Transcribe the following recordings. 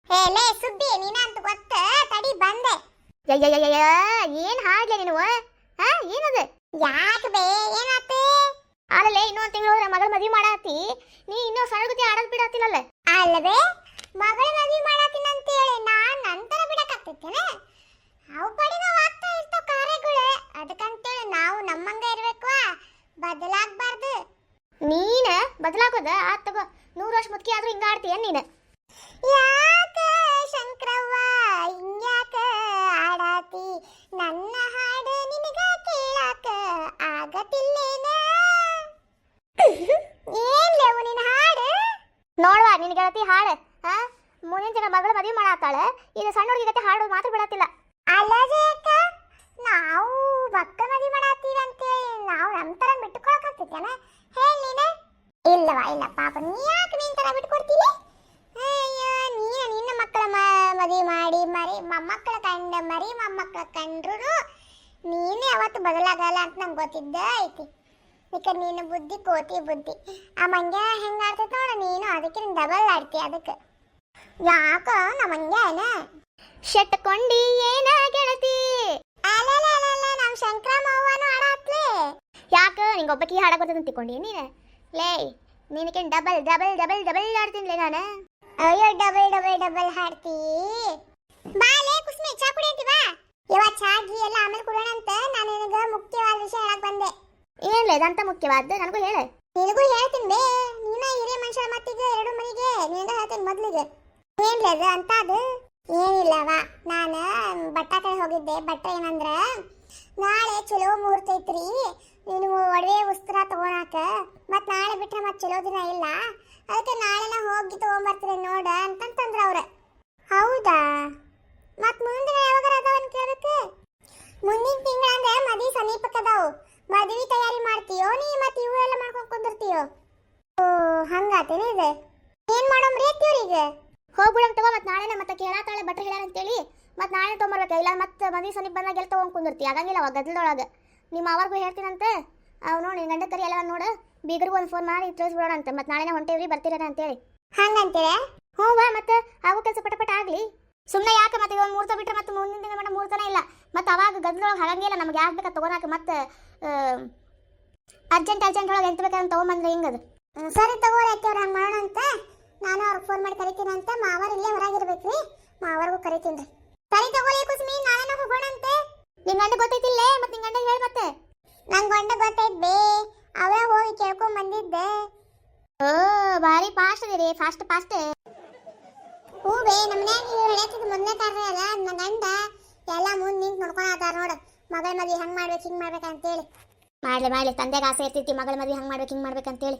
ಹೇಲೇ ಸುಬ್ಬಿ ನೀನಂತ ಗೊತ್ತ ತಡಿ ಬಂದೆ. ಏನ್ ಹಾಡ್ಲೆ ನೀನು? ಏನದು? ಯಾಕೆ ಬೇ ಏನಾತೆ? ಅಲ್ಲೇ ಇನ್ನೊಂದು ತಿಂಗಳು ಹೋದ್ರೆ ಮಗಳ ಮದುವೆ ಮಾಡಾತಿ, ನೀ ಇನ್ನೂ ಸಣ್ಣಗತಿ ಆಡೋದು ಬಿಡಾತಿಲ್ಲಲ್ಲ? ಅಲ್ಲವೇ ಮಗಳ ಮದುವೆ ಮಾಡಾತೀನಿ ಅಂತೇಳಿ ನಾನ್ ನಂತರ ಬಿಡಕ್ಕಾಗ್ತೈತೇನೆ? ಅವು ಪಡಿ ನಾವು ಆಗ್ತಾ ಇರ್ತಾವ ಕಾರ್ಯಗಳು, ಅದಕ್ಕಂತೇಳಿ ನಾವು ನಮ್ಮಂಗ ಇರ್ಬೇಕು, ಬದಲಾಗಬಾರ್ದು. ನೀನ ಬದಲಾಗೋದ? ಆತ್ ತಗೋ, 100 ವರ್ಷ ಮುದುಕಿ ಆದ್ರೂ ಹಿಂಗ ಆಡ್ತೀಯ ನೀನು? ಯಾಕ ಶಂಕರವ್ವ ಹಿಂಗ್ಯಾಕ ಆಡಾತಿ, ನನ್ನ ಹಾಡು ನಿನಗ ಕೇಳಾಕ ಆಗತಿಲ್ಲೇನ? ಏನ್ ಲೇವು ನಿನ್ನ ಹಾಡು? ನೋಡ್ವಾ ನಿನ್ ಗೆಳತಿ ಹಾಡು. ಮುಂದಿನ ತಿಂಗಳ ಮಗಳ ಮದುವೆ ಮಾಡಾತಾಳೆ, ಇದು ಸಣ್ಣ ಹುಡುಗಿ ಗತಿ ಹಾಡು ಮಾತ್ರ ಬಿಡಾತಿಲ್ಲ. ಅಲ್ಲ ಜಯಕ್ಕ, ನಾವು ಮಕ್ಕ ಮದುವೆ ಮಾಡಾತೀವಿ ಅಂತೇಳಿ ನಾವು ನಮ್ಮ ತರ ಬಿಟ್ಟುಕೊಳಕಾಗ್ತೈತೇನ? ಹೇಳಿ ನೀನೆ. ಇಲ್ಲವಾ ಇಲ್ಲ ಪಾಪ, ನೀ ಯಾಕೆ ನಿನ್ ತರ ಬಿಟ್ಕೊಡ್ತೀವಿ? ಅಯ್ಯೋ ನೀನು ನಿನ್ನ ಮಕ್ಕಳ ಮದುವೆ ಮಾಡಿ ಮೊಮ್ಮಕ್ಕಳ ಕಂಡ್ರು ನೀನೇ ಯಾವತ್ತು ಬದಲಾಗಲ್ಲ ಅಂತ ನಂಗೆ ಗೊತ್ತಿದ್ದ ಐತಿ. ಈಗ ನೀನು ಬುದ್ಧಿ ಕೋತಿ ಬುದ್ಧಿ. ಆ ಮಂಗ್ಯ ಹೆಂಗ ಆಡ್ತೈತ ನೋಡ, ನೀನು ಅದಕ್ಕೆ ಡಬಲ್ ಆಡ್ತಿ. ಅದಕ್ಕೆ ಯಾಕ ನಮ್ಮ ಮಂಗ್ಯನ ಶೆಟ್ಕೊಂಡಿ ಏನ ಗೆಳತಿ? ಅಲ್ಲ ನಮ್ ಶಂಕರಮ್ಮವ್ವನು ಆಡಾತ್ಲೆ. ಯಾಕ ನಿಂಗೊಬ್ಬಕಿ ಹಾಡ ಗೊತ್ತದ ತಿಳ್ಕೊಂಡಿ ನೀನು? ಲೇ ನಿನಗೆ ಡಬಲ್ ಡಬಲ್ ಡಬಲ್ ಡಬಲ್ ಆಡ್ತೀನಿಲೇ ನಾನು. ಅಯ್ಯೋ ಡಬಲ್ ಹಾಡ್ತಿ. ಬಾಲೆ ಕುಸ್ಮಿ ಚಾ ಕುಡಿ ಅಂತಿ ಬಾ. ಇವತ್ತು ಚಾ ಗೀ ಎಲ್ಲ ಆಮೇಲೆ ಕುಡಿಯೋಣ ಅಂತ ನಾನು ನಿನಗೆ ಮುಖ್ಯವಾದ ವಿಷಯ ಹೇಳಕ್ ಬಂದೆ. ಏನ್ಲೇ ಇದಂತ ಮುಖ್ಯವಾದ? ನನಗೂ ಹೇಳ. ನಿನಗೂ ಹೇಳ್ತೀನಿ ಬೇ, ನೀನ ಹಿರಿಯ ಮನುಷ್ಯ ಮತ್ತೀಗ ಎರಡು ಮನೆಗೆ ನಿನಗ ಹೇಳ್ತೀನಿ ಮೊದ್ಲಿಗೆ. ಏನ್ಲೇ ಅದು ಅಂತ? ಅದು ಏನಿಲ್ಲವ, ನಾನು ಬಟ್ಟ ಕಡೆ ಹೋಗಿದ್ದೆ. ಬಟ್ಟ ಏನಂದ್ರ ನಾಳೆ ಚಲೋ ಮುಹೂರ್ತ ಐತ್ರಿ, ನೀನು ಒಡವೆ ವಸ್ತ್ರ ತಗೊಳಕ, ಮತ್ ನಾಳೆ ಬಿಟ್ರೆ ಮತ್ತೆ ಚಲೋ ದಿನ ಇಲ್ಲ, ಅದಕ್ಕೆ ನಾಳೆ ನಾ ಹೋಗಿ ತಗೊಂಬರ್ತೀನಿ ನೋಡ ಅಂತಂತಂದ್ರ ಅವ್ರ. ಹೌದಾ? ಮತ್ ಮುಂದಿನ ಯಾವಾಗ ಅದಾವನ್ ಕೇಳಬೇಕು. ಮುಂದಿನ ತಿಂಗಳ ಅಂದ್ರೆ ಮದ್ವಿ ಸಮೀಪಕ್ಕದಾವು, ಮದ್ವಿ ತಯಾರಿ ಮಾಡ್ತೀಯೋ ನೀ ಮತ್ತೆ ಇವು ಎಲ್ಲ ಮಾಡ್ಕೊಂಡ್ ಕುಂದಿರ್ತೀಯೋ? ಓ ಹಂಗಾತೇನೆ ಇದೆ. ಏನ್ ಮಾಡೋಮ್ರಿ ಅತ್ತಿಯವ್ರಿಗೆ? ಹೋಗ್ಬಿಡಮ್ ತಗೋ, ಮತ್ತೆ ನಾಳೆನ ಮತ್ತೆ ಕೇಳಾತಾಳೆ ಬಟ್ರೆ ಹೇಳ ಅಂತೇಳಿ ಮತ್ತೆ ನಾಳೆ ತೊಗೊಂಬರ್ಬೇಕು. ಇಲ್ಲ ಮತ್ತೆ ಮದುವೆ ಸಮೀಪ ಬಂದಾಗ ಎಲ್ಲ ತೊಗೊಂಡ್ ಕುಂದಿರ್ತಿ, ಆಗಂಗಿಲ್ಲ ಅವಾಗ ಗದ್ದಲದೊಳಗೆ. ನಿಮ್ಮ ಅವ್ರಿಗೂ ಹೇಳ್ತೀನಂತೆ, ಅವ್ ನೋಡಿ ಗಂಡ ಕರಿ ಎಲ್ಲ ನೋಡು, ಬೀಗರಿಗೂ ಒಂದು ಫೋನ್ ಮಾಡಿ ತಿಳಿಸ್ಬಿಡೋಣ ಅಂತ. ಮತ್ತೆ ನಾಳೆನ ಹೊಂಟೇವ್ರಿ ಬರ್ತೀರ ಅಂತೇಳಿ. ಹಂಗಂತೀರ? ಹ್ಞೂ ಬಾ, ಮತ್ತೆ ಆಗೋ ಕೆಲಸ ಪಟ ಆಗ್ಲಿ. ಸುಮ್ಮನೆ ಯಾಕೆ ಮತ್ತೆ ಒಂದು ಮುಹೂರ್ತ ಬಿಟ್ರೆ ಮತ್ತೆ ಮುಂದಿನ ದಿನ ಮಟ್ಟ ಮುಹೂರ್ತನೇ ಇಲ್ಲ, ಮತ್ತೆ ಅವಾಗ ಗದ್ದಲೊಳಗೆ ಹಾಗಂಗಿಲ್ಲ. ನಮ್ಗೆ ಯಾಕೆ ಬೇಕಾ ತೊಗೊಳಕ, ಮತ್ತೆ ಅರ್ಜೆಂಟ್ ಒಳಗೆ ಎಂತ ಬೇಕಾದ್ರೆ ತೊಗೊಂಬಂದ್ರೆ ಹಿಂಗದು. ಸರಿ ತಗೋರಿ ಅತ್ತಿಯವ್ರು, ಹಂಗೆ ಮಾಡೋಣ ಅಂತ. ನಾನು ಅವ್ರಿಗೆ ಫೋನ್ ಮಾಡಿ ಕರಿತೀನಿ ಅಂತ. ಮಾವರು ಇಲ್ಲೇ ಹೊರಗಿರ್ಬೇಕ್ರಿ, ಮಾವರ್ಗೂ ಕರಿತೀನಿ. ಸರಿ ತಗೋರಿ ಕುಸ್ಮಿ, ನಾಳೆ ಹೋಗೋಣ ಅಂತೆ. ನಿನ್ ಗಂಡ ಗೊತ್ತೈತಿಲ್ಲೇ? ಮತ್ತೆ ನಿನ್ ಗಂಡ ಹೇಳಿ ಮತ್ತೆ. ನಂಗೆ ಗಂಡ ಗೊತ್ತೈತ್ ಬೇ, ಅವೇ ಹೋಗಿ ಕೇಳ್ಕೊಂಡ್ ಬಂದಿದ್ದೆ. ಓ ಭಾರಿ ಫಾಸ್ಟ್ ಅದೀರಿ, ಫಾಸ್ಟ್. ಹೂ ಬೇ, ನಮ್ಮನ್ಯಾಗ ಹೇಳ್ತಿದ್ ಮೊದಲನೇ ಕಾರ್ಯ ಅಲ್ಲ. ನನ್ನ ಗಂಡ ಎಲ್ಲ ಮುಂದೆ ನಿಂತು ನೋಡ್ಕೊಳತಾರ ನೋಡು, ಮಗಳ ಮದ್ವೆ ಹಂಗೆ ಮಾಡ್ಬೇಕು ಹಿಂಗೆ ಮಾಡ್ಬೇಕಂತೇಳಿ. ಮಾಡ್ಲಿ ತಂದೆಗೆ ಆಸೆ ಇರ್ತೈತಿ ಮಗಳ ಮದ್ವೆ ಹಂಗೆ ಮಾಡ್ಬೇಕು ಹಿಂಗೆ ಮಾಡ್ಬೇಕಂತೇಳಿ.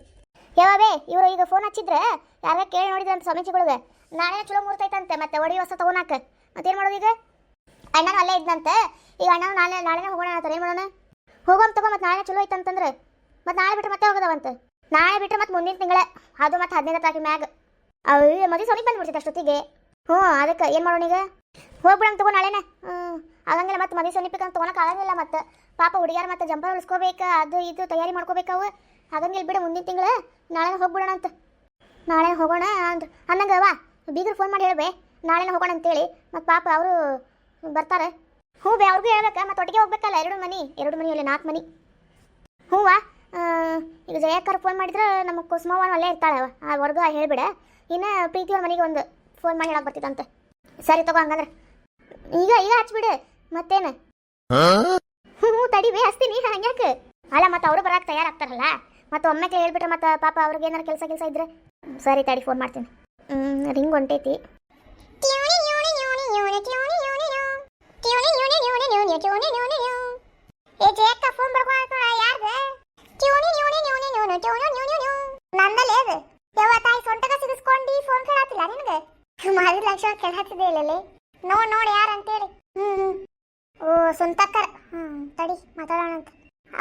ಯಾವೇ ಇವರು ಈಗ ಫೋನ್ ಹಚ್ಚಿದ್ರೆ ಯಾರ ಕೇಳಿ ನೋಡಿದ್ರಂತ ಸ್ವಾಮೀಜಿಗಳಿಗೆ, ನಾಳೆ ಚಲೋ ಮುಹೂರ್ತೈತಂತೆ ಮತ್ತೆ ಒಡಿ ಹೊಸ ತಗೋನಾಕ. ಮತ್ತೇನು ಮಾಡೋದು ಈಗ? ಅಣ್ಣನೂ ಅಲ್ಲೇ ಇದ್ದಂತೆ, ಈಗ ಅಣ್ಣನೂ ನಾಳೆನೇ ಹೋಗೋಣ ಅಂತಾರೆ. ಏನು ಮಾಡೋಣ? ಹೋಗೋಮ್ ತಗೋ, ಮತ್ತೆ ನಾಳೆ ಚಲೋ ಐತಂತಂದ್ರೆ ಮತ್ತೆ ನಾಳೆ ಬಿಟ್ಟರೆ ಮತ್ತೆ ಹೋಗೋದವಂತೆ. ನಾಳೆ ಬಿಟ್ಟರೆ ಮತ್ತೆ ಮುಂದಿನ ತಿಂಗಳೇ, ಅದು ಮತ್ತೆ 15ನೇ ತಾರೀಕು ಮ್ಯಾಗ ಅವು ಮದುವೆ ಸಮೀಪ ಬಂದ್ಬಿಡ್ತೈತೆ ಅಷ್ಟೊತ್ತಿಗೆ. ಹ್ಞೂ ಅದಕ್ಕೆ ಏನು ಮಾಡೋಣ ಈಗ? ಹೋಗ್ಬಿಡಮ್ ತಗೋ ನಾಳೆನೇ. ಆಗಂಗಿಲ್ಲ ಮತ್ತೆ ಮದುವೆ ಸಮೀಪಕ್ಕೆ ಅಂತ ತೊಗೊಳಕ್ಕೆ ಆಗಂಗಿಲ್ಲ. ಮತ್ತೆ ಪಾಪ ಹುಡುಗಿಯಾರು ಮತ್ತೆ ಜಂಪರ್ ಉಳಿಸ್ಕೋಬೇಕು, ಅದು ಇದು ತಯಾರಿ ಮಾಡ್ಕೋಬೇಕವು. ಆಗಂಗಿಲ್ಲ ಬಿಡು, ಮುಂದಿನ ತಿಂಗಳು ನಾಳೆನೇ ಹೋಗ್ಬಿಡೋಣ ಅಂತ. ನಾಳೆ ಹೋಗೋಣ ಅನ್ನಂಗೆ ವಾ, ಬೀಗರು ಫೋನ್ ಮಾಡಿ ಹೇಳ್ಬೇ ನಾಳೆನೇ ಹೋಗೋಣ ಅಂತೇಳಿ. ಮತ್ತು ಪಾಪ ಅವರು ಬರ್ತಾರೆ. ಹ್ಞೂ ಬೇ, ಅವ್ರಿಗೂ ಹೇಳ್ಬೇಕು, ಮತ್ತು ಒಟ್ಟಿಗೆ ಹೋಗ್ಬೇಕಲ್ಲ. 2 ಮನೆ ಅಲ್ಲ 4 ಮನೆ. ಹ್ಞೂ ವಾ, ಈಗ ಜಯಕ್ಕರು ಫೋನ್ ಮಾಡಿದ್ರೆ ನಮ್ಮ ಕುಸುಮವ್ವನು ಅಲ್ಲೇ ಇರ್ತಾಳೆ, ಆ ವರ್ಗ ಹೇಳಿಬಿಡ. ಇನ್ನು ಪ್ರೀತಿಯವ್ರ ಮನೆಗೆ ಒಂದು ಫೋನ್ ಮಾಡಿ ಹೇಳಕ್ಕೆ ಬರ್ತಿತ್ತಂತೆ. ಸರಿ ತಗೋ ಹಂಗಂದ್ರೆ ಈಗ ಹಚ್ಬಿಡು, ಮತ್ತೇನು? ಹ್ಞೂ ತಡಿಬೇ, ಹಚ್ತೀನಿ. ಹಂಗ್ಯಾಕೆ? ಅಲ್ಲ ಮತ್ತೆ ಅವರು ಬರೋಕೆ ತಯಾರಾಗ್ತಾರಲ್ಲ, ಮತ್ತೆ ಒಮ್ಮೆ ಹೇಳ್ಬಿಟ್ರೆ ಮತ್ತೆ ಪಾಪ ಅವ್ರಿಗೆ ಏನಾರು ಕೆಲಸ ಇದ್ರೆ. ಸರಿ ತಡಿ, ಫೋನ್ ಮಾಡ್ತೀನಿ. ರಿಂಗ್ ಹೊಂಟೈತಿ. ನಂದಲೇ ಅದು ಯಾವತ್ತಾಯಿ ಸೊಂಟಗ ಸಿಗಿಸ್ಕೊಂಡು ಫೋನ್ ಕೇಳತ್ತಿಲ್ಲ ನಿನಗೆ? ಮಾರಿ ಲಕ್ಷ ಕೇಳತ್ತಿದೆ ಇಲ್ಲೇ ನೋಡಿ ಯಾರಂತೇಳಿ. ಓ ಸ್ವಂತಕ್ಕರ್. ತಡಿ ಮಾತಾಡೋಣ ಅಂತ.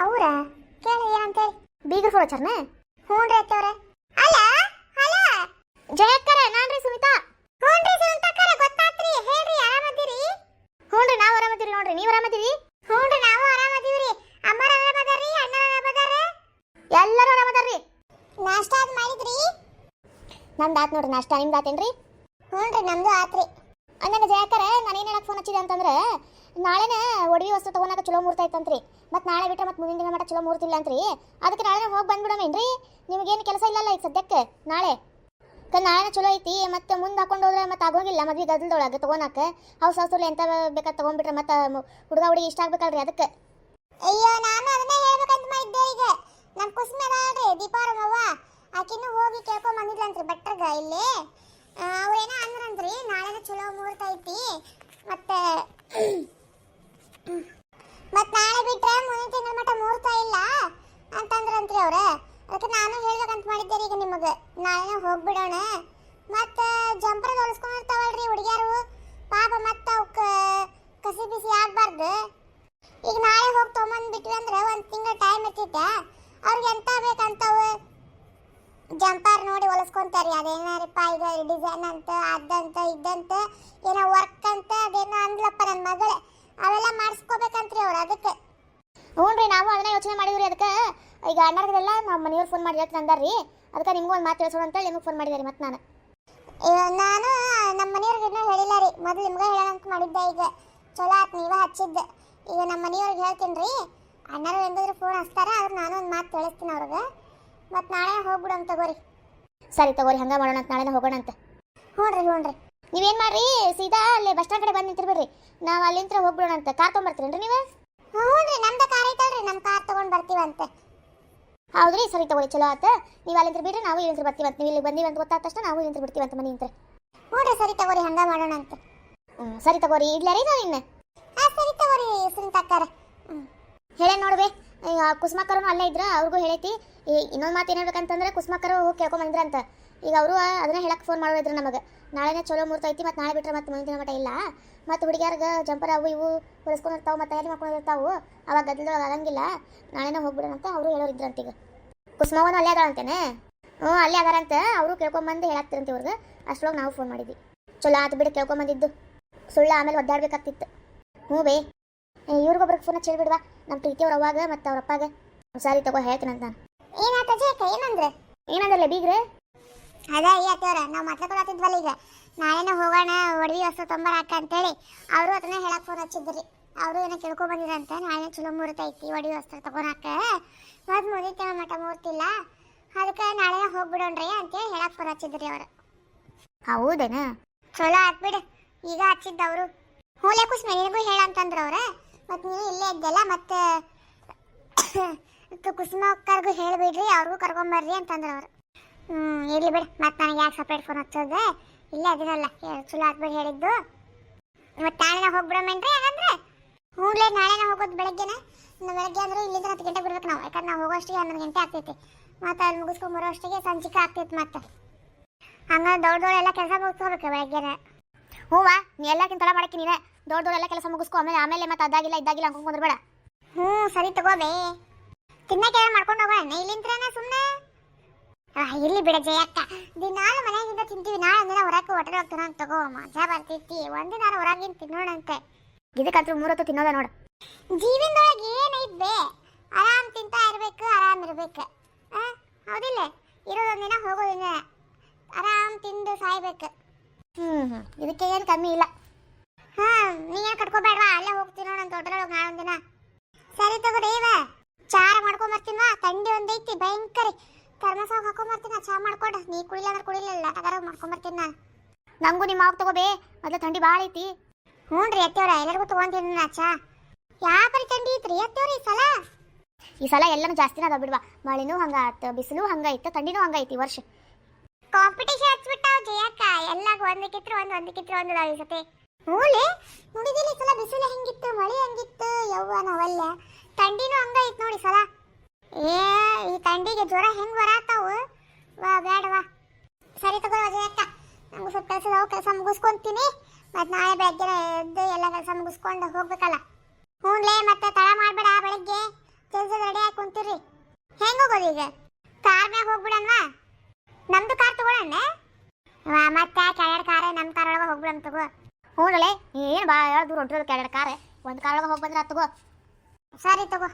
ಅವ್ರ ಕೇಳಿ ಏನಂತೇಳಿ. ಬೀಗರು ಫೋನ್ ಹಚ್ಚಾರನ? ಹ್ಞೂ ರೀ ಅತ್ತವ್ರೆ. ಅಲ್ಲ ಜಯಕ್ಕರ, ನಾನ್ರಿ ಸುಮಿತಾ. ಹ್ಞೂ ರೀ ಸುಮಿತಕ್ಕರ, ಗೊತ್ತಾತ್ರಿ. ಹೇಳ್ರಿ, ಆರಾಮದಿರಿ? ಹ್ಞೂ ರೀ, ನಾವು ಆರಾಮದಿರಿ ನೋಡ್ರಿ, ನೀವು ಆರಾಮದಿರಿ? ಹ್ಞೂ ರೀ, ನಾವು ಆರಾಮದೀವ್ರಿ. ಅಮ್ಮರ ಆರಾಮದಾರ್ರಿ? ಅಣ್ಣ ಆರಾಮದಾರ? ಎಲ್ಲರೂ ಆರಾಮದಾರ್ರಿ. ನಾಷ್ಟ ಅದು ಮಾಡಿದ್ರಿ? ನಮ್ದು ಆತ್ ನೋಡ್ರಿ ನಾಷ್ಟ, ನಿಮ್ದು ಆತೇನ್ರಿ? ಹ್ಞೂನ್ರಿ ನಮ್ದು ಆತ್ರಿ. ಅಂದಂಗ ಜಯಾಕರ ನಾನು ಏನು ಹೇಳಕ್ಕೆ ಫೋನ್ ಹಚ್ಚಿದೆ ಅಂತಂದ್ರೆ ನಾಳೆನ ಒಡವಿ ವಸ್ತು ತಗೋನಾಕ ಚಲೋ ಮುಹೂರ್ತ ಐತಂತ್ರಿ. ಮತ್ತು ನಾಳೆ ಬಿಟ್ಟರೆ ಮತ್ತೆ ಮುಂದಿನ ದಿನ ಮಟ್ಟ ಚಲೋ ಮುಹೂರ್ತ ಇಲ್ಲ ಅಂತ್ರಿ. ಅದಕ್ಕೆ ನಾಳೆ ಹೋಗಿ ಬಂದ್ಬಿಡಮೇನ್ರಿ? ನಿಮಗೇನು ಕೆಲಸ ಇಲ್ಲಲ್ಲ ಈಗ ಸದ್ಯಕ್ಕೆ ನಾಳೆ ನಾಳೆನ ಚಲೋ ಐತಿ. ಮತ್ತೆ ಮುಂದೆ ಹಾಕೊಂಡು ಹೋದ್ರೆ ಮತ್ತೆ ಆಗೋಂಗಿಲ್ಲ ಮದ್ವೆ ಗದ್ದಲದೊಳಗೆ ತಗೋನಾಕ ಹೌಸಲ್ಲಿ ಎಂತ ಬೇಕಾದ್ ತಗೊಂಡ್ಬಿಟ್ರೆ ಮತ್ತೆ ಹುಡುಗ ಹುಡುಗಿ ಇಷ್ಟ ಆಗ್ಬೇಕಲ್ರಿ ಅದಕ್ಕೆ. ಅಯ್ಯೋ ನಾನು ಅದನ್ನೇ ಹೇಳ್ಬೇಕಂತ ಮಾಡಿದ್ದೆ. ಈಗ ನಮ್ಮ ಕುಸುಮ ಅದಾಳ್ರಿ ದೀಪಾರಮ್ಮವ್ವ, ಆಕಿನೂ ಹೋಗಿ ಕೇಳ್ಕೊಂಡ್ ಬಂದಿದ್ಲಂತ್ರಿ ಭಟ್ರಗ ಇಲ್ಲಿ. ಅವ್ರೇನೋ ಅಂದ್ರಂತ್ರಿ ನಾಳೆನ ಚಲೋ ಮುಹೂರ್ತ ಐತಿ, ಮತ್ತೆ ನಾಳೆ ಬಿಟ್ರೆ ಮುಂದಿನ ತಿಂಗಳ ಮಟ್ಟ ಮುಹೂರ್ತ ಇಲ್ಲ ಅಂತಂದ್ರಂತ್ರಿ ಅವ್ರ. ಅದಕ್ಕೆ ನಾನು ಹೇಳ್ಬೇಕಂತ ಮಾಡಿದ್ದೆ ಈಗ ನಿಮಗೆ. ನಾಳೆನ ಹೋಗ್ಬಿಡೋಣ. ಮತ್ತೆ ಜಂಪರ್ ಹೊಲಿಸ್ಕೊಂಡಿರ್ತಾವಲ್ರಿ ಹುಡುಗಿಯರು, ಪಾಪ ಮತ್ತೆ ಅವಕ್ಕೆ ಕಸಿ ಬಿಸಿ ಆಗ್ಬಾರ್ದು. ಈಗ ನಾಳೆ ಹೋಗಿ ತೊಗೊಂಬಂದ್ಬಿಟ್ವಿ ಅಂದ್ರೆ ಒಂದು ತಿಂಗಳ ಟೈಮ್ ಇರ್ತೈತೆ. ಅವ್ರಿಗೆ ಎಂತ ಬೇಕಂತವು ಜಂಪರ್ ನೋಡಿ ಹೊಲಿಸ್ಕೊಂತಾರೆ. ಅದೇನಾರಪ್ಪ ಈಗ ಡಿಸೈನ್ ಅಂತ ಅದಂತ ಇದ್ದಂತ ಏನೋ ವರ್ಕ್ ಅಂತ ಅದೇನೋ ಅಂದ್ಲಪ್ಪ ನನ್ನ ಮಗಳೇ, ಅವೆಲ್ಲ ಮಾಡಿಸ್ಕೋಬೇಕಂತ್ರಿ ಅವ್ರು. ಅದಕ್ಕೆ ಹ್ಞೂ ರೀ, ನಾವು ಅದನ್ನ ಯೋಚನೆ ಮಾಡಿದ್ರಿ. ಅದಕ್ಕೆ ಈಗ ಅಣ್ಣರ್ಗೆಲ್ಲ ನಮ್ಮ ಮನೆಯವ್ರು ಫೋನ್ ಮಾಡಿ ಹೇಳ್ತೀನಿ ಅಂದಾರ್ರಿ. ಅದಕ್ಕೆ ನಿಮ್ಗೂ ಒಂದು ಮಾತು ತಿಳಿಸೋಣ ಅಂತೇಳಿ ನಿಮಗೆ ಫೋನ್ ಮಾಡಿದಾರೆ. ಮತ್ತು ನಾನು ನಮ್ಮ ಮನೆಯವ್ರಿಗೆ ಇನ್ನೂ ಹೇಳಿಲ್ಲ ರೀ. ಮೊದಲು ನಿಮ್ಗೆ ಹೇಳೋಣ ಅಂತ ಮಾಡಿದ್ದೆ. ಈಗ ಚಲೋ ಆಯ್ತು ನೀವೇ ಹಚ್ಚಿದ್ದೆ. ಈಗ ನಮ್ಮ ಮನೆಯವ್ರಿಗೆ ಹೇಳ್ತೀನಿ ರೀ. ಅಣ್ಣರು ಹೆಂಗಾದ್ರೂ ಫೋನ್ ಹಚ್ತಾರೆ, ಆದ್ರೆ ನಾನು ಒಂದು ಮಾತು ತಿಳಿಸ್ತೀನಿ ಅವ್ರಿಗೆ. ಮತ್ತು ನಾಳೆ ಹೋಗ್ಬಿಡೋಣ ತಗೋರಿ. ಸರಿ ತಗೋರಿ, ಹಂಗೆ ಮಾಡೋಣ ಅಂತ. ನಾಳೆನ ಹೋಗೋಣ ಅಂತ. ಹ್ಞೂ ರೀ ನೀವೇನು ಮಾಡ್ರಿ, ಸೀದಾ ಅಲ್ಲಿ ಬಸ್ ಸ್ಟ್ಯಾಂಡ್ ಕಡೆ ಬಂದು ನಿಂತಿರ್ಬೇಡ್ರಿ. ನಾವು ಅಲ್ಲಿಂದ ಹೋಗ್ಬಿಡೋಣ ಅಂತ. ಕಾರ್ ತೊಗೊಂಬರ್ತೀರೇನ್ರಿ ನೀವು? ಹ್ಞೂ ರೀ, ನಮ್ದು ಕಾರ್ ಐತಲ್ರಿ, ನಮ್ಮ ಕಾರ್ ತೊಗೊಂಡು ಬರ್ತೀವಂತೆ. ಹೌದ್ರಿ, ಸರಿ ತಗೋರಿ, ಚಲೋ ಆತ. ನೀವು ಅಲ್ಲಿಂದ ಬಿಡ್ರಿ, ನಾವು ಇಲ್ಲಿಂದ ಬರ್ತೀವಂತ. ನೀವು ಇಲ್ಲಿ ಬಂದೀವಿ ಅಂತ ಗೊತ್ತಾದ ತಕ್ಷಣ ನಾವು ಇಲ್ಲಿಂದ ಬಿಡ್ತೀವಂತ ಮನೆ ಇಂತ. ಹ್ಞೂ ರೀ, ಸರಿ ತಗೋರಿ, ಹಂಗೆ ಮಾಡೋಣ ಅಂತ. ಸರಿ ತಗೋರಿ, ಇಡ್ಲಾರಿ ನಾವು ಇನ್ನು. ಹಾಂ ಸರಿ ತಗೋರಿ ಸುನಿತಾಕ್ಕಾರ. ಹೇಳೇ ನೋಡ್ಬೇ, ಕುಸುಮಕ್ಕರೂ ಅಲ್ಲೇ ಇದ್ರ, ಅವ್ರಿಗೂ ಹೇಳೈತಿ. ಇನ್ನೊಂದು ಮಾತು ಏನು ಹೇಳ್ಬೇಕಂತಂದ್ರೆ ಕುಸುಮಕ್ಕರು ಹೋಗಿ ಕೇಳ್ಕೊಂಬಂದ್ರಂತ. ಈಗ ಅವರು ಅದನ್ನ ಹೇಳಕ್ಕೆ ಫೋನ್ ಮಾಡೋದಿದ್ರು ನಮಗೆ. ನಾಳೆನೇ ಚಲೋ ಮುಹೂರ್ತ ಐತಿ, ಮತ್ತು ನಾಳೆ ಬಿಟ್ಟರೆ ಮತ್ತೆ ಮುಂದಿನ ಮಟ್ಟ ಇಲ್ಲ. ಮತ್ತು ಹುಡುಗಿಯಾರ್ಗೆ ಜಂಪರ್ ಅವು ಇವು ಹೊಲಿಸ್ಕೊಂಡಿರ್ತಾವೆ, ಮತ್ತು ತಯಾರಿ ಮಾಡ್ಕೊಂಡಿರ್ತಾವೆ. ಅವಾಗ ಗದ್ದಲದೊಳಗೆ ಆಗಂಗಿಲ್ಲ. ನಾಳೆನೇ ಹೋಗ್ಬಿಡೋಣ ಅಂತ ಅವರು ಹೇಳೋರಿದ್ರಂತ. ಈಗ ಕುಸುಮವನು ಅಲ್ಲೇ ಅದಾಳಂತೇನೆ. ಹ್ಞೂ, ಅಲ್ಲೇ ಅದಾರಂತ. ಅವರು ಕೇಳ್ಕೊಂಬಂದು ಹೇಳಾಕ್ತಿರಂತ ಇವ್ರಿಗೆ. ಅಷ್ಟರೊಳಗೆ ನಾವು ಫೋನ್ ಮಾಡಿದ್ವಿ. ಚಲೋ ಆತು ಬಿಡು ಕೇಳ್ಕೊಂಬಂದಿದ್ದು. ಸುಳ್ಳು ಆಮೇಲೆ ಒದ್ದಾಡ್ಬೇಕಾಗ್ತಿತ್ತು. ಹ್ಞೂ ಬೇ, ಇವ್ರಿಗೊಬ್ರಿಗೆ ಫೋನ್ ಹಚ್ಚಿ ಹೇಳ್ಬಿಡ್ವಾ, ನಮ್ಮ ಪ್ರೀತಿಯವ್ರ ಅವಾಗ ಮತ್ತು ಅವ್ರ ಅಪ್ಪಾಗ. ಸರಿ ತಗೋ, ಹೇಳ್ತೀನಂತ ನಾನು. ಏನಂದ್ರಲ್ಲ ಬೀಗ್ರೆ? ಅದ ಅಯ್ಯತ್ತವ್ರ, ನಾವು ಮಾತಾಡ್ಕೊಳತ್ತಿದ್ವಲ್ಲ ಈಗ ನಾಳೆನ ಹೋಗೋಣ ಒಡವಿ ವಸ್ತು ತೊಂಬರಾಕ ಅಂತೇಳಿ ಅವರು ಅದನ್ನ ಹೇಳಕ್ ಫೋನ್ ಹಚ್ಚಿದ್ರಿ. ಅವರು ಏನೋ ಕೇಳ್ಕೊಂಡ್ ಬಂದಿರಂತ. ನಾಳೆ ಚಲೋ ಮುಹೂರ್ತ ಐತಿ ಒಡವಿ ವಸ್ತು ತಗೋನಾಕ, ಮತ್ತು ಮುಂದಿನ ತಿಂಗಳ ಮಟ್ಟ ಮುಹೂರ್ತ ಇಲ್ಲ, ಅದಕ್ಕೆ ನಾಳೆನ ಹೋಗ್ಬಿಡೋಣ್ರಿ ಅಂತೇಳಿ ಹೇಳಕ್ ಫೋನ್ ಹಚ್ಚಿದ್ರಿ ಅವರು. ಹೌದೇನ? ಚಲೋ ಆತ್ಬಿಡು, ಈಗ ಹಚ್ಚಿದ್ದವರು. ಹೂಲೆ ಕುಸ್ಮೆ ನಿನಗೂ ಹೇಳಂತಂದ್ರು ಅವ್ರ. ಮತ್ತು ನೀವು ಇಲ್ಲೇ ಇದ್ದಲ್ಲ, ಮತ್ತು ಕುಸುಮ ಅಕ್ಕರ್ಗೂ ಹೇಳಿಬಿಡ್ರಿ, ಅವ್ರಿಗೂ ಕರ್ಕೊಂಬರ್ರಿ ಅಂತಂದ್ರು ಅವರು. ಇರ್ಲಿ ಬಿಡು, ಮತ್ತು ನನಗೆ ಯಾಕೆ ಸಪ್ರೇಟ್ ಫೋನ್ ಹಚ್ಚೋದು, ಇಲ್ಲೇ ಅದನ್ನಲ್ಲ ಚಲೋ ಆತ್ಬಿಡು ಹೇಳಿದ್ದು. ಮತ್ತು ನಾಳೆನ ಹೋಗ್ಬಿಡಮೇನ್ರಿ ಹಾಗಂದ್ರೆ? ಹ್ಞೂಲೇ, ನಾಳೆನ ಹೋಗೋದು ಬೆಳಗ್ಗೆನ. ಬೆಳಗ್ಗೆ ಅಂದ್ರೆ ಇಲ್ಲಿಂದ 10 ಗಂಟೆಗೆ ಬಿಡ್ಬೇಕು ನಾವು. ಯಾಕಂದ್ರೆ ನಾವು ಹೋಗೋಷ್ಟಿಗೆ 11 ಗಂಟೆ ಆಗ್ತೈತಿ. ಮತ್ತು ಅಲ್ಲಿ ಮುಗಿಸ್ಕೊಂಡು ಬರೋಷ್ಟಿಗೆ ಸಂಚಿಕೆ ಆಗ್ತೈತಿ. ಮತ್ತು ಹಂಗೆ ದೊಡ್ಡದೊಳೆಲ್ಲ ಕೆಲಸ ಮುಗಿಸ್ಕೋಬೇಕು ಬೆಳಗ್ಗೆನ. ಹೂವಾ, ನೀ ಎಲ್ಲಕ್ಕಿಂತ ತಡ ಮಾಡಕ್ಕೆ ನೀನೇ ದೊಡ್ಡದೊಳೆಲ್ಲ ಕೆಲಸ ಮುಗಿಸ್ಕೊ. ಆಮೇಲೆ ಮತ್ತೆ ಅದಾಗಿಲ್ಲ ಇದ್ದಾಗಿಲ್ಲ ಅನ್ಕೊಂಡ್ಬೇಡ. ಸರಿ ತಗೋಬೇ, ತಿನ್ನಕ್ಕೆ ಮಾಡ್ಕೊಂಡು ಹೋಗೋಣ ಇಲ್ಲಿಂತ್ರನ ಸುಮ್ಮನೆ. ಇಲ್ಲಿ ಬಿಡ ಜಯಕ್ಕ, ದಿನಾಲು ಮನೆಯಾಗಿಂದ ತಿಂತೀವಿ. ನಾಳೆ ಒಂದಿನ ಹೊರಕ್ಕೆ ಹೋಟೆಲ್ ಹೋಗ್ತಾನ ಅಂತ ತಗೋ, ಮಜಾ ಬರ್ತೈತಿ. ಒಂದಿನ ಹೊರಗಿನ ತಿನ್ನೋಣಂತೆ. ಇದಕ್ಕಂತೂ 3 ಹೊತ್ತು ತಿನ್ನೋದ ನೋಡು. ಜೀವನದೊಳಗೆ ಏನೈತೆ, ಆರಾಮ್ ತಿಂತಾ ಇರ್ಬೇಕು, ಆರಾಮ್ ಇರ್ಬೇಕು. ಹೌದಿಲ್ಲ? ಇರೋದೊಂದಿನ ಹೋಗೋದಿನ ಆರಾಮ್ ತಿಂದು ಸಾಯ್ಬೇಕು. ಇದಕ್ಕೆ ಏನು ಕಮ್ಮಿ ಇಲ್ಲ. ನೀವೇನು ಕಟ್ಕೋಬೇಡ್ವಾ, ಅಲ್ಲೇ ಹೋಗ್ತೀನಿ ನೋಡಂತ ಹೋಟೆಲ್ ಹೋಗಿ ನಾಳೆ ಒಂದಿನ. ಸರಿ ತಗೋರಿ, ಇವ ಚಾರ ಮಾಡ್ಕೊಂಬರ್ತೀನ್ವಾ. ಥಂಡಿ ಒಂದೈತಿ ಭಯಂಕರ. ಥರ್ಮಸಾಗ ಹಾಕೊಂಬರ್ತೀನಿ, ಚಾ ಮಾಡ್ಕೊಡು. ನೀ ಕುಡಿಲ್ಲ ಅಂದ್ರೆ ಕುಡಿಲಿಲ್ಲ, ಟಗರ ಮಾಡ್ಕೊಂಬರ್ತೀನಿ ನಾನು. ನಂಗೂ ನಿಮ್ಮ ಮಾವು ತಗೋಬೇ, ಮೊದಲು ಥಂಡಿ ಭಾಳ ಐತಿ. ಹ್ಞೂ ರೀ ಅತ್ತೇವ್ರ, ಎಲ್ಲರಿಗೂ ತೊಗೊಂತೀನಿ ನಾ ಚಾ. ಯಾಕರಿ ಥಂಡಿ ಐತ್ರಿ ಅತ್ತೇವ್ರ ಈ ಸಲ ಎಲ್ಲನೂ ಜಾಸ್ತಿನ ಅದಾವ ಬಿಡ್ವಾ. ಮಳೆನೂ ಹಂಗಾಯ್ತು, ಬಿಸಿಲು ಹಂಗೈತೆ, ಥಂಡಿನೂ ಹಂಗೈತಿ ಈ ವರ್ಷ. ಕಾಂಪಿಟೇಷನ್ ಹಚ್ಬಿಟ್ಟಾವ ಜಯಕ್ಕ. ಎಲ್ಲ ಒಂದಕ್ಕಿತ್ರ ಒಂದು ಈ ಸತಿ. ಹೂಲೆ ನೋಡಿದಿಲ್ಲ ಈ ಸಲ ಬಿಸಿಲು ಹೆಂಗಿತ್ತು, ಮಳೆ ಹೆಂಗಿತ್ತು, ಯವ್ವ ನಾವಲ್ಲ. ಥಂಡಿನೂ ಹಂಗೈತ್ ನೋಡಿ ಸಲ. ಈ ಥಂಡಿಗೆ ಜ್ವರ ಹೆಂಗ್ ಬರತ್ತಾವು, ವಾ ಬೇಡವಾ. ಸರಿ ತಗೋ ಜಯಕ್ಕ, ನಮ್ಗೆ ಸ್ವಲ್ಪ ಕೆಲಸ ಮುಗಿಸ್ಕೊಂತೀನಿ. ಮತ್ತು ನಾಳೆ ಬೆಳಗ್ಗೆ ಎದ್ದು ಎಲ್ಲ ಕೆಲಸ ಮುಗಿಸ್ಕೊಂಡು ಹೋಗ್ಬೇಕಲ್ಲ. ಹ್ಞೂನ್ಲೇ, ಮತ್ತೆ ತಡ ಮಾಡಬೇಡ. ಬೆಳಗ್ಗೆ ಜಲ್ದಿ ರೆಡಿ ಆಗಿ ಕುಂತೀರಿ. ಹೆಂಗೆ ಹೋಗೋದು ಈಗ? ಕಾರ್ ಮ್ಯಾಗ ಹೋಗ್ಬಿಡನ್ವಾ? ನಮ್ದು ಕಾರ್ ತಗೊಳ್ಳೋಣ. ಮತ್ತೆ ಕೆಳಗಡೆ ಕಾರೇ, ನಮ್ಮ ಕಾರ್ ಒಳಗೆ ಹೋಗ್ಬಿಡಮ್ ತಗೋ. ಹ್ಞೂ ಏನು ಭಾಳ ದೂರ ಹೊಂಟಿರೋದು ಕೆಳಗಡೆ ಕಾರೇ. ಒಂದು ಕಾರ್ ಒಳಗೆ ಹೋಗಿ ಬಂದ್ರೆ ತಗೋ. ಸರಿ ತಗೋ.